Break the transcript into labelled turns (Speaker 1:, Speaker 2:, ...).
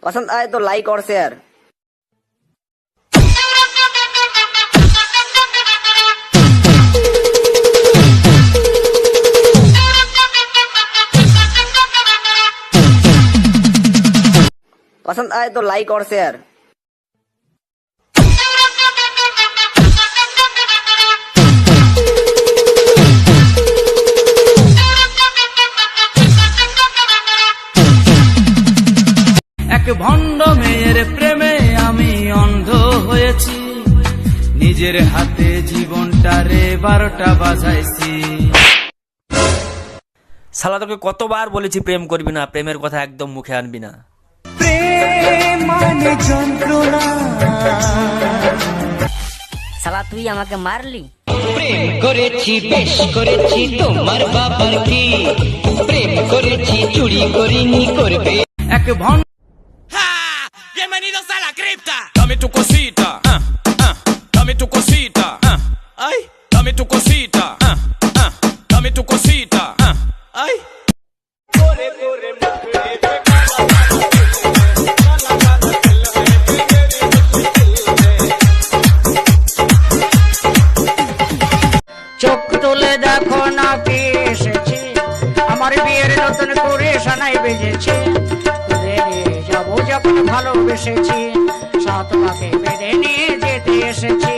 Speaker 1: पसंद आए तो लाइक और शेयर। पसंद आए तो लाइक और शेयर।
Speaker 2: এক ভণ্ড মেয়ের প্রেমে আমি অন্ধ হয়েছি, নিজের হাতে জীবনটারে 12টা বাজাইছি।
Speaker 3: শালা তোকে কতবার বলেছি প্রেম করবি না, প্রেমের কথা একদম মুখে আনবি না।
Speaker 2: প্রেম মানে যন্ত্রণা।
Speaker 4: শালা তুই আমাকে মারলি।
Speaker 5: প্রেম করেছি বেশ করেছি তোমার বাবার কি, প্রেম করেছি চুরি করিনি করবে।
Speaker 2: এক ভণ্ড
Speaker 6: Bienvenidos a la cripta. Dame tu cosita, dame tu cosita, ay, dame tu cosita, dame tu cosita, ay.
Speaker 7: চোখ তুলে দেখো না কে এসেছে, আমার বিয়ের নতুন করে সানাই বেজেছে। যাবো যখন ভালোবেসেছি, সাত মাকে বেঁধে নিয়ে যেতে এসেছি।